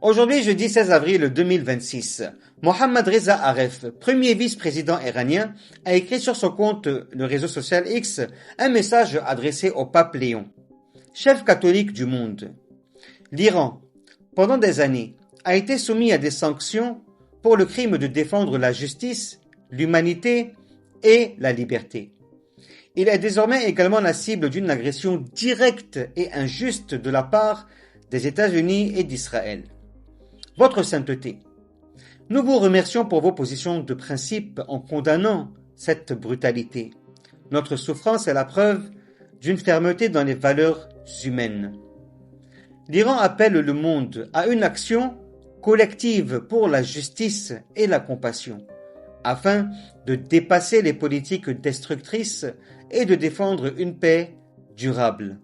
Aujourd'hui, jeudi 16 avril 2026, Mohammad Reza Aref, premier vice-président iranien, a écrit sur son compte le réseau social X un message adressé au pape Léon, chef catholique du monde. L'Iran, pendant des années, a été soumis à des sanctions pour le crime de défendre la justice, l'humanité et la liberté. Il est désormais également la cible d'une agression directe et injuste de la part des États-Unis et d'Israël. Votre sainteté, nous vous remercions pour vos positions de principe en condamnant cette brutalité. Notre souffrance est la preuve d'une fermeté dans les valeurs humaines. L'Iran appelle le monde à une action collective pour la justice et la compassion, afin de dépasser les politiques destructrices et de défendre une paix durable.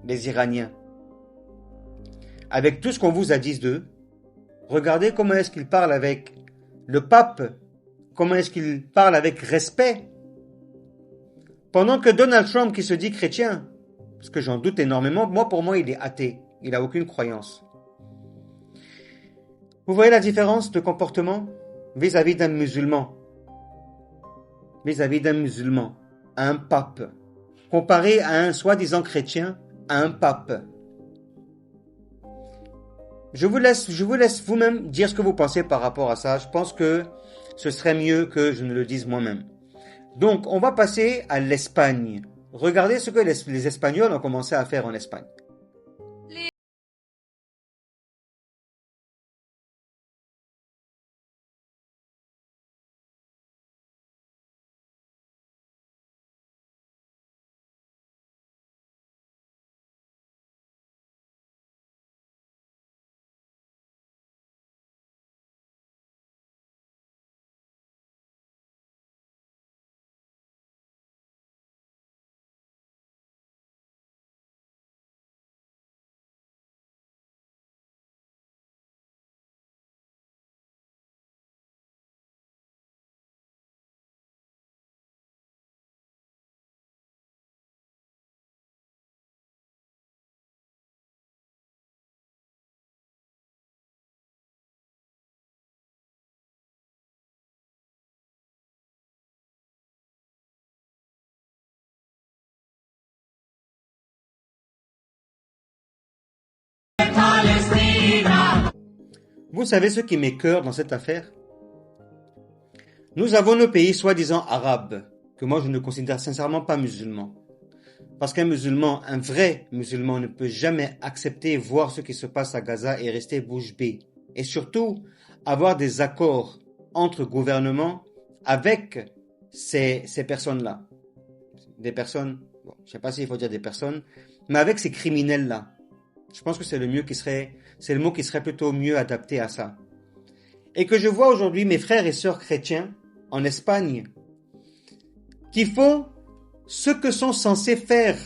Les Iraniens, avec tout ce qu'on vous a dit d'eux, regardez comment est-ce qu'ils parlent avec le pape, comment est-ce qu'ils parlent avec respect. Pendant que Donald Trump, qui se dit chrétien, parce que j'en doute énormément, pour moi, il est athée, il n'a aucune croyance. Vous voyez la différence de comportement vis-à-vis d'un musulman, à un pape, comparé à un soi-disant chrétien, à un pape. Je vous laisse vous-même dire ce que vous pensez par rapport à ça. Je pense que ce serait mieux que je ne le dise moi-même. Donc, on va passer à l'Espagne. Regardez ce que les Espagnols ont commencé à faire en Espagne. Vous savez ce qui m'écoeure dans cette affaire? Nous avons nos pays soi-disant arabes, que moi je ne considère sincèrement pas musulmans. Parce qu'un musulman, un vrai musulman, ne peut jamais accepter voir ce qui se passe à Gaza et rester bouche bée. Et surtout, avoir des accords entre gouvernements avec ces personnes-là. Des personnes, bon, je ne sais pas s'il faut dire des personnes, mais avec ces criminels-là. Je pense que c'est le mot qui serait plutôt mieux adapté à ça. Et que je vois aujourd'hui mes frères et sœurs chrétiens en Espagne qui font ce que sont censés faire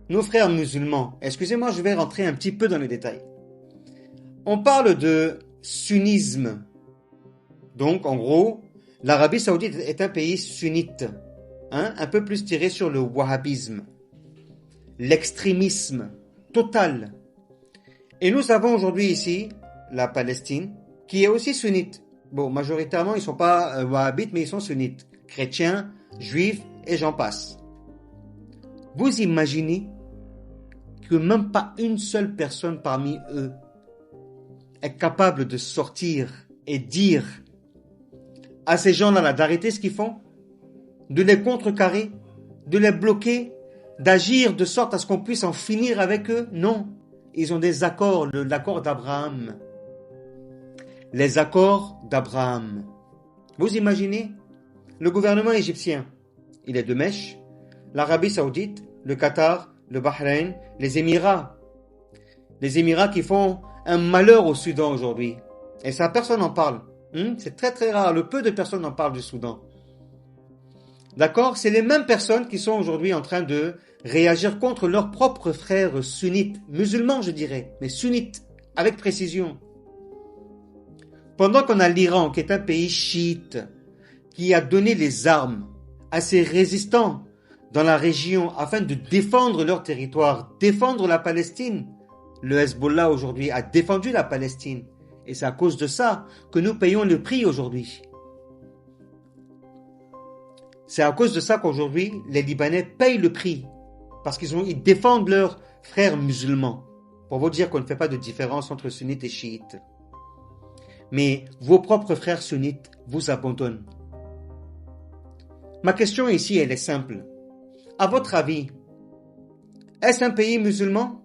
nos frères musulmans. Excusez-moi, je vais rentrer un petit peu dans les détails. On parle de sunnisme. Donc, en gros, l'Arabie Saoudite est un pays sunnite, un peu plus tiré sur le wahhabisme, l'extrémisme total. Et nous avons aujourd'hui ici la Palestine, qui est aussi sunnite. Bon, majoritairement, ils ne sont pas wahhabites, mais ils sont sunnites. Chrétiens, juifs, et j'en passe. Vous imaginez que même pas une seule personne parmi eux est capable de sortir et dire à ces gens-là d'arrêter ce qu'ils font, de les contrecarrer, de les bloquer, d'agir de sorte à ce qu'on puisse en finir avec eux? Non. Ils ont des accords, l'accord d'Abraham. Les accords d'Abraham. Vous imaginez? Le gouvernement égyptien, il est de mèche. L'Arabie Saoudite, le Qatar, le Bahreïn, les Émirats. Les Émirats qui font un malheur au Soudan aujourd'hui. Et ça, personne n'en parle. C'est très très rare. Le peu de personnes en parlent du Soudan. D'accord? C'est les mêmes personnes qui sont aujourd'hui en train de réagir contre leurs propres frères sunnites, musulmans je dirais, mais sunnites, avec précision. Pendant qu'on a l'Iran, qui est un pays chiite, qui a donné les armes à ses résistants dans la région afin de défendre leur territoire, défendre la Palestine, le Hezbollah aujourd'hui a défendu la Palestine. Et c'est à cause de ça que nous payons le prix aujourd'hui. C'est à cause de ça qu'aujourd'hui, les Libanais payent le prix. Parce qu'ils défendent leurs frères musulmans. Pour vous dire qu'on ne fait pas de différence entre sunnites et chiites. Mais vos propres frères sunnites vous abandonnent. Ma question ici, elle est simple. À votre avis, est-ce un pays musulman?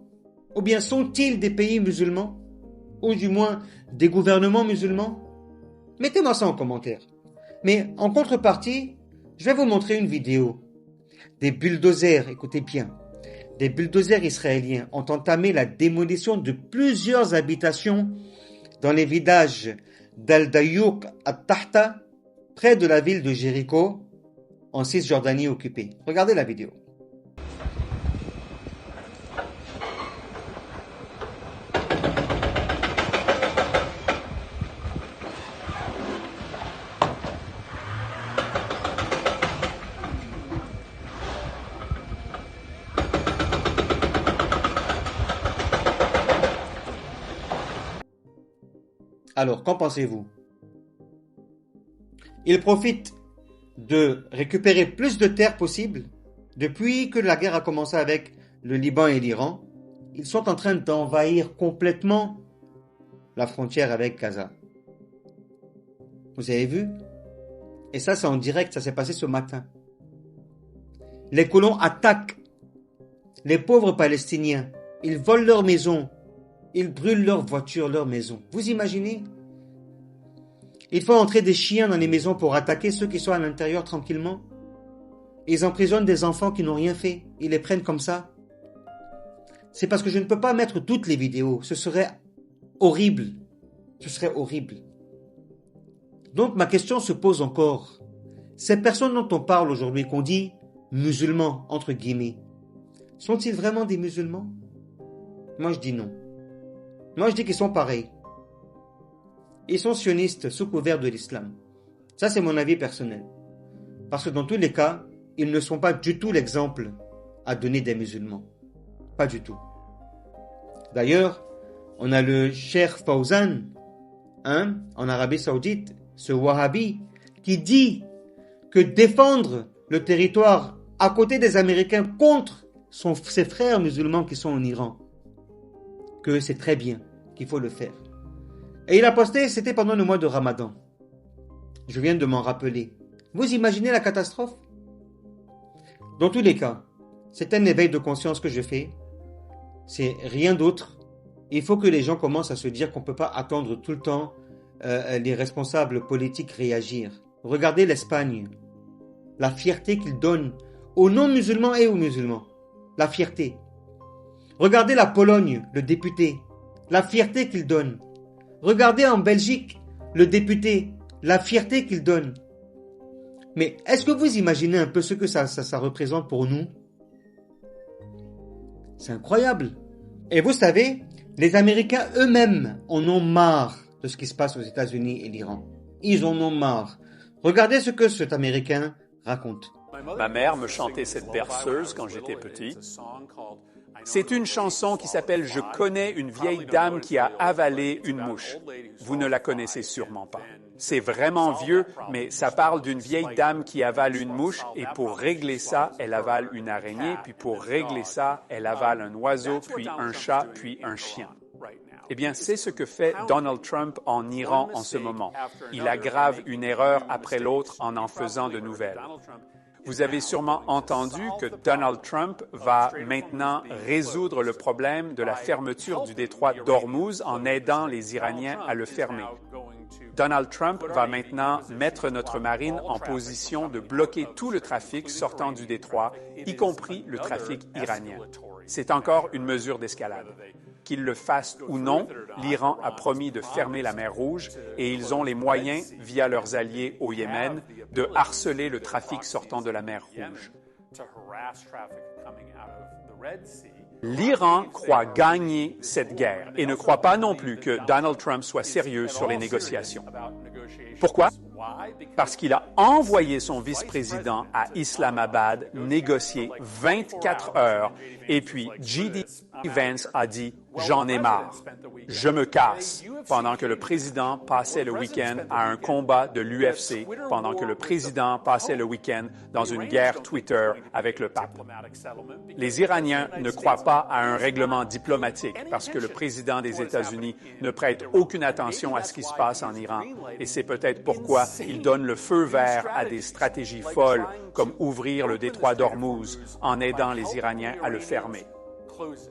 Ou bien sont-ils des pays musulmans? Ou du moins des gouvernements musulmans? Mettez-moi ça en commentaire. Mais en contrepartie, je vais vous montrer une vidéo. Des bulldozers, écoutez bien, des bulldozers israéliens ont entamé la démolition de plusieurs habitations dans les villages d'Al-Dayouk at-Tahta, près de la ville de Jéricho, en Cisjordanie occupée. Regardez la vidéo. Alors, qu'en pensez-vous? Ils profitent de récupérer plus de terres possible. Depuis que la guerre a commencé avec le Liban et l'Iran, ils sont en train d'envahir complètement la frontière avec Gaza. Vous avez vu? Et ça, c'est en direct, ça s'est passé ce matin. Les colons attaquent les pauvres Palestiniens. Ils volent leurs maisons. Ils brûlent leurs voitures, leurs maisons. Vous imaginez? Il faut entrer des chiens dans les maisons pour attaquer ceux qui sont à l'intérieur tranquillement. Ils emprisonnent des enfants qui n'ont rien fait. Ils les prennent comme ça. C'est parce que je ne peux pas mettre toutes les vidéos. Ce serait horrible. Ce serait horrible. Donc ma question se pose encore. Ces personnes dont on parle aujourd'hui, qu'on dit musulmans, entre guillemets, sont-ils vraiment des musulmans? Moi je dis non. Moi je dis qu'ils sont pareils. Ils sont sionistes sous couvert de l'islam. Ça c'est mon avis personnel. Parce que dans tous les cas, ils ne sont pas du tout l'exemple à donner des musulmans. Pas du tout. D'ailleurs, on a le Cheikh Fawzan, en Arabie Saoudite, ce Wahhabi, qui dit que défendre le territoire à côté des Américains contre ses frères musulmans qui sont en Iran, que c'est très bien, qu'il faut le faire. Et il a posté, c'était pendant le mois de Ramadan. Je viens de m'en rappeler. Vous imaginez la catastrophe? Dans tous les cas, c'est un éveil de conscience que je fais. C'est rien d'autre. Il faut que les gens commencent à se dire qu'on ne peut pas attendre tout le temps les responsables politiques réagir. Regardez l'Espagne. La fierté qu'ils donnent aux non-musulmans et aux musulmans. La fierté. Regardez la Pologne, le député. La fierté qu'il donne. Regardez en Belgique, le député. La fierté qu'il donne. Mais est-ce que vous imaginez un peu ce que ça représente pour nous? C'est incroyable. Et vous savez, les Américains eux-mêmes en ont marre de ce qui se passe aux États-Unis et l'Iran. Ils en ont marre. Regardez ce que cet Américain raconte. Ma mère me chantait cette berceuse quand j'étais petit. C'est une chanson qui s'appelle « Je connais une vieille dame qui a avalé une mouche ». Vous ne la connaissez sûrement pas. C'est vraiment vieux, mais ça parle d'une vieille dame qui avale une mouche et pour régler ça, elle avale une araignée, puis pour régler ça, elle avale un oiseau, puis un chat, puis un chien. Eh bien, c'est ce que fait Donald Trump en Iran en ce moment. Il aggrave une erreur après l'autre en faisant de nouvelles. Vous avez sûrement entendu que Donald Trump va maintenant résoudre le problème de la fermeture du détroit d'Ormuz en aidant les Iraniens à le fermer. Donald Trump va maintenant mettre notre marine en position de bloquer tout le trafic sortant du détroit, y compris le trafic iranien. C'est encore une mesure d'escalade. Qu'ils le fassent ou non, l'Iran a promis de fermer la mer Rouge et ils ont les moyens, via leurs alliés au Yémen, de harceler le trafic sortant de la mer Rouge. L'Iran croit gagner cette guerre et ne croit pas non plus que Donald Trump soit sérieux sur les négociations. Pourquoi? Parce qu'il a envoyé son vice-président à Islamabad négocier 24 heures et puis Vance a dit « J'en ai marre, je me casse », pendant que le président passait le week-end à un combat de l'UFC, pendant que le président passait le week-end dans une guerre Twitter avec le pape. Les Iraniens ne croient pas à un règlement diplomatique parce que le président des États-Unis ne prête aucune attention à ce qui se passe en Iran, et c'est peut-être pourquoi il donne le feu vert à des stratégies folles comme ouvrir le détroit d'Ormuz en aidant les Iraniens à le fermer.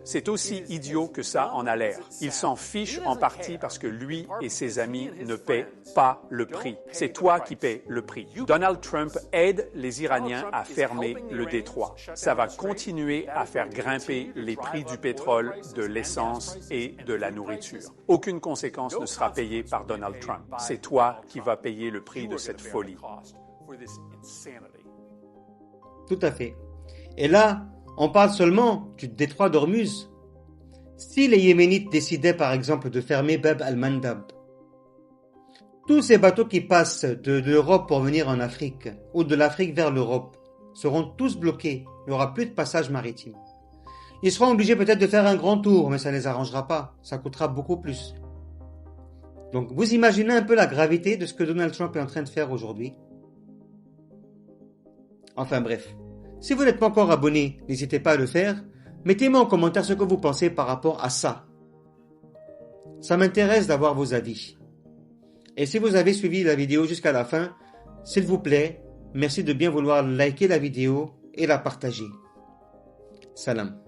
C'est aussi idiot que ça en a l'air. Il s'en fiche en partie parce que lui et ses amis ne paient pas le prix. C'est toi qui paies le prix. Donald Trump aide les Iraniens à fermer le détroit. Ça va continuer à faire grimper les prix du pétrole, de l'essence et de la nourriture. Aucune conséquence ne sera payée par Donald Trump. C'est toi qui vas payer le prix de cette folie. Tout à fait. Et là, on parle seulement du détroit d'Ormuz. Si les Yéménites décidaient par exemple de fermer Bab al-Mandab, tous ces bateaux qui passent de l'Europe pour venir en Afrique ou de l'Afrique vers l'Europe seront tous bloqués. Il n'y aura plus de passage maritime. Ils seront obligés peut-être de faire un grand tour, mais ça ne les arrangera pas. Ça coûtera beaucoup plus. Donc vous imaginez un peu la gravité de ce que Donald Trump est en train de faire aujourd'hui. Enfin bref. Si vous n'êtes pas encore abonné, n'hésitez pas à le faire. Mettez-moi en commentaire ce que vous pensez par rapport à ça. Ça m'intéresse d'avoir vos avis. Et si vous avez suivi la vidéo jusqu'à la fin, s'il vous plaît, merci de bien vouloir liker la vidéo et la partager. Salam.